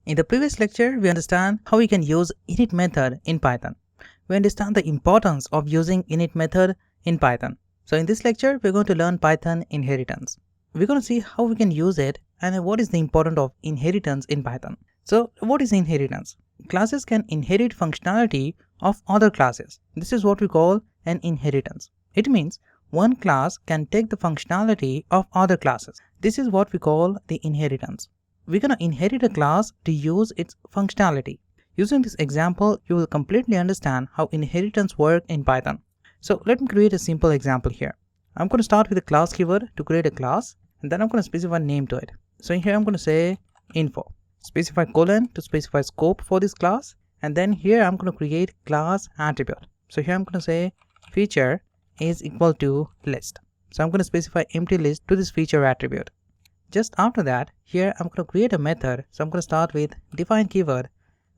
In the previous lecture, we understand how we can use init method in Python. We understand the importance of using init method in Python. So in this lecture, we're going to learn Python inheritance. We're going to see how we can use it and what is the importance of inheritance in Python. So what is inheritance? Classes can inherit functionality of other classes. This is what we call an inheritance. It means one class can take the functionality of other classes. This is what we call the inheritance. We're going to inherit a class to use its functionality. Using this example, you will completely understand how inheritance works in Python. So let me create a simple example here. I'm going to start with a class keyword to create a class, and then I'm going to specify a name to it. So in here I'm going to say info. Specify colon to specify scope for this class, and then here I'm going to create class attribute. So here I'm going to say feature is equal to list. So I'm going to specify empty list to this feature attribute. Just after that, here I'm going to create a method. So I'm going to start with define keyword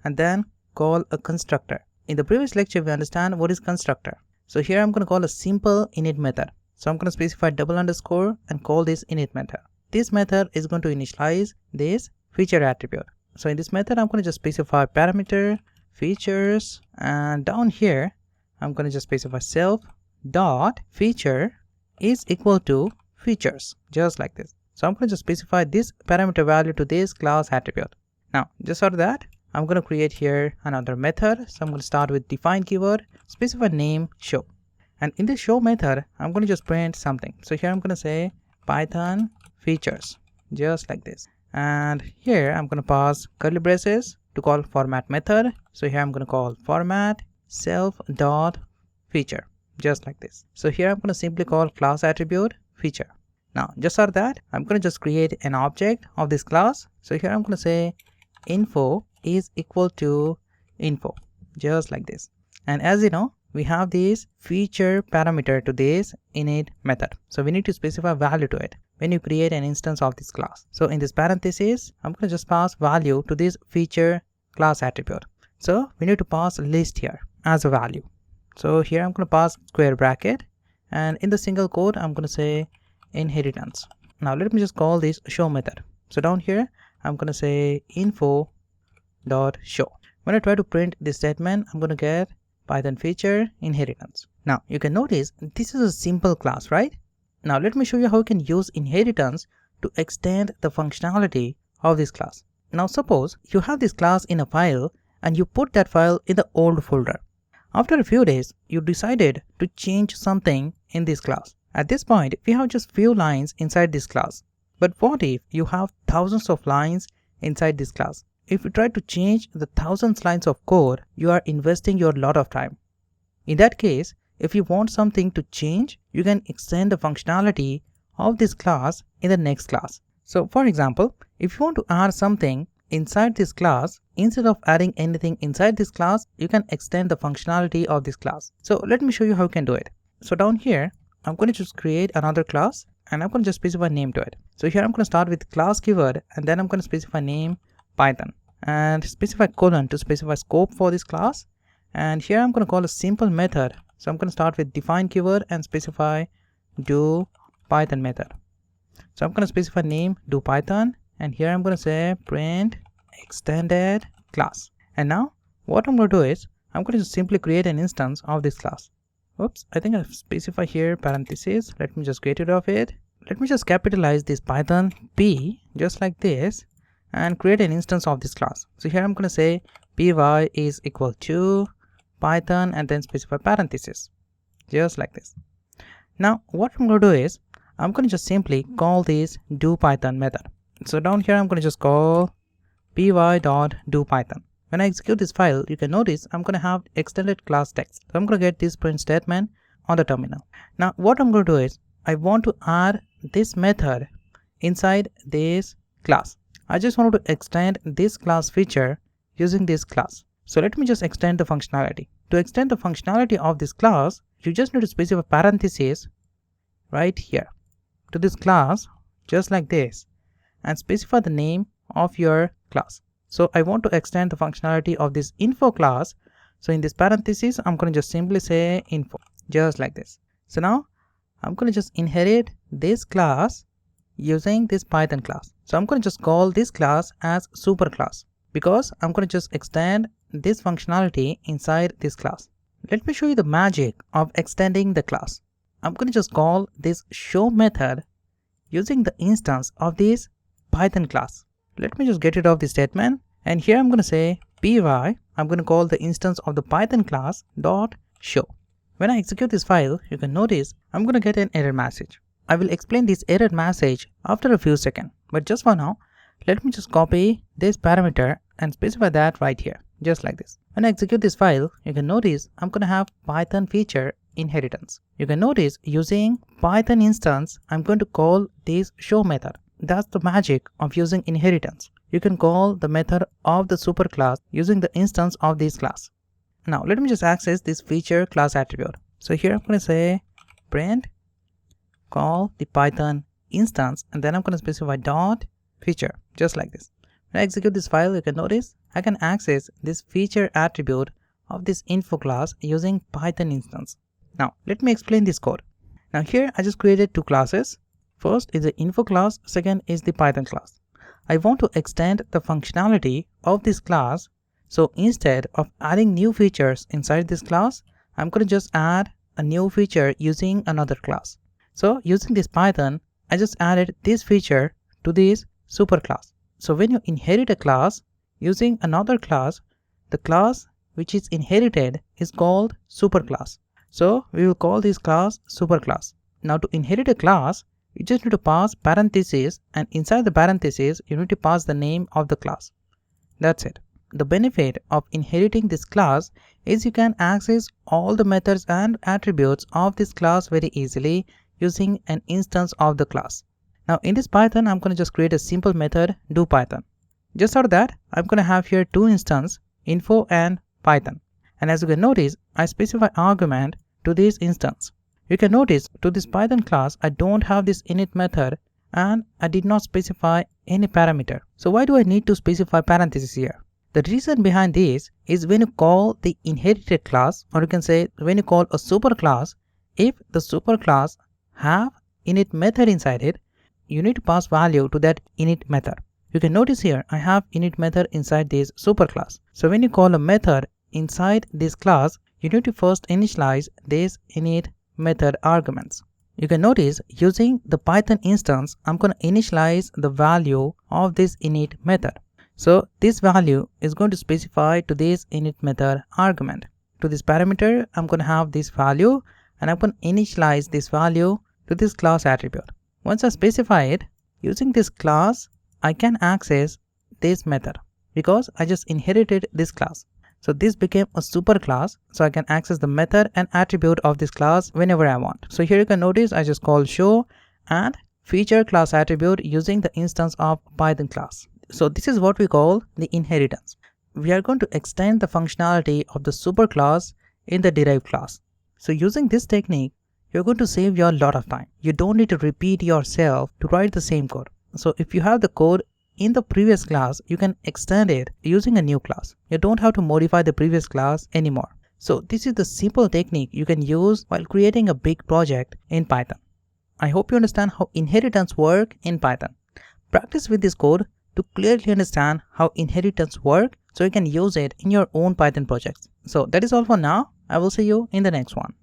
and then call a constructor. In the previous lecture, we understand what is constructor. So here I'm going to call a simple init method. So I'm going to specify double underscore and call this init method. This method is going to initialize this feature attribute. So in this method, I'm going to just specify parameter features, and down here, I'm going to just specify self dot feature is equal to features, just like this. So I'm going to just specify this parameter value to this class attribute. Now, just for that, I'm going to create here another method. So I'm going to start with define keyword, specify name show. And in this show method, I'm going to just print something. So here I'm going to say Python features, just like this. And here I'm going to pass curly braces to call format method. So here I'm going to call format self dot feature, just like this. So here I'm going to simply call class attribute feature. Now, just for that, I'm going to just create an object of this class. So here I'm going to say info is equal to info, just like this. And as you know, we have this feature parameter to this init method. So we need to specify value to it when you create an instance of this class. So in this parenthesis, I'm going to just pass value to this feature class attribute. So we need to pass list here as a value. So here I'm going to pass square bracket, and in the single quote, I'm going to say inheritance. Now let me just call this show method. So down here, I'm going to say info dot show. When I try to print this statement, I'm going to get Python feature inheritance. Now you can notice this is a simple class, right? Now let me show you how you can use inheritance to extend the functionality of this class. Now suppose you have this class in a file and you put that file in the old folder. After a few days, you decided to change something in this class. At this point, we have just few lines inside this class. But what if you have thousands of lines inside this class? If you try to change the thousands lines of code, you are investing your lot of time. In that case, if you want something to change, you can extend the functionality of this class in the next class. So for example, if you want to add something inside this class, instead of adding anything inside this class, you can extend the functionality of this class. So let me show you how you can do it. So down here, I'm going to just create another class and I'm going to just specify name to it. So here I'm going to start with class keyword and then I'm going to specify name Python and specify colon to specify scope for this class. And here I'm going to call a simple method. So I'm going to start with define keyword and specify do Python method. So I'm going to specify name do Python, and here I'm going to say print extended class. And now what I'm going to do is I'm going to just simply create an instance of this class. Oops, I think I've specified here parentheses. Let me just get rid of it. Let me just capitalize this Python P just like this and create an instance of this class. So here I'm going to say py is equal to Python and then specify parentheses, just like this. Now what I'm going to do is I'm going to just simply call this do Python method. So down here I'm going to just call py.doPython. When I execute this file, you can notice I'm going to have extended class text. So I'm going to get this print statement on the terminal. Now what I'm going to do is I want to add this method inside this class. I just want to extend this class feature using this class. So let me just extend the functionality. To extend the functionality of this class, you just need to specify parentheses right here to this class, just like this, and specify the name of your class. So I want to extend the functionality of this info class. So in this parentheses, I'm going to just simply say info, just like this. So now I'm going to just inherit this class using this Python class. So I'm going to just call this class as super class. because I'm going to just extend this functionality inside this class. Let me show you the magic of extending the class. I'm going to just call this show method using the instance of this Python class. Let me just get rid of the statement, and here I'm going to say py. I'm going to call the instance of the Python class dot show. When I execute this file, you can notice I'm going to get an error message. I will explain this error message after a few seconds, but just for now, let me just copy this parameter and specify that right here, just like this. When I execute this file, you can notice I'm going to have Python feature inheritance. You can notice using Python instance, I'm going to call this show method. That's the magic of using inheritance. You can call the method of the superclass using the instance of this class. Now let me just access this feature class attribute. So here I'm going to say print call the Python instance, and then I'm going to specify dot feature, just like this. When I execute this file, you can notice I can access this feature attribute of this info class using Python instance. Now let me explain this code. Now here I just created two classes. First is the info class, second is the Python class. I want to extend the functionality of this class, so instead of adding new features inside this class, I'm going to just add a new feature using another class. So using this Python, I just added this feature to this superclass. So when you inherit a class using another class, the class which is inherited is called superclass. So we will call this class superclass. Now to inherit a class, you just need to pass parentheses, and inside the parentheses, you need to pass the name of the class. That's it. The benefit of inheriting this class is you can access all the methods and attributes of this class very easily using an instance of the class. Now in this Python, I'm going to just create a simple method do Python. Just out of that, I'm going to have here two instances, info and Python. And as you can notice, I specify argument to this instance. You can notice to this Python class, I don't have this init method and I did not specify any parameter. So why do I need to specify parentheses here? The reason behind this is when you call the inherited class, or you can say when you call a superclass, if the superclass have init method inside it, you need to pass value to that init method. You can notice here I have init method inside this superclass. So when you call a method inside this class, you need to first initialize this init method arguments. You can notice using the Python instance, I'm going to initialize the value of this init method. So this value is going to specify to this init method argument. To this parameter, I'm going to have this value, and I'm going to initialize this value to this class attribute. Once I specify it, using this class, I can access this method because I just inherited this class. So this became a superclass, so I can access the method and attribute of this class whenever I want. So here you can notice I just call show and feature class attribute using the instance of Python class. So this is what we call the inheritance. We are going to extend the functionality of the superclass in the derived class. So using this technique, you're going to save you a lot of time. You don't need to repeat yourself to write the same code. So if you have the code in the previous class, you can extend it using a new class. You don't have to modify the previous class anymore. So this is the simple technique you can use while creating a big project in Python. I hope you understand how inheritance work in Python. Practice with this code to clearly understand how inheritance work so you can use it in your own Python projects. So that is all for now. I will see you in the next one.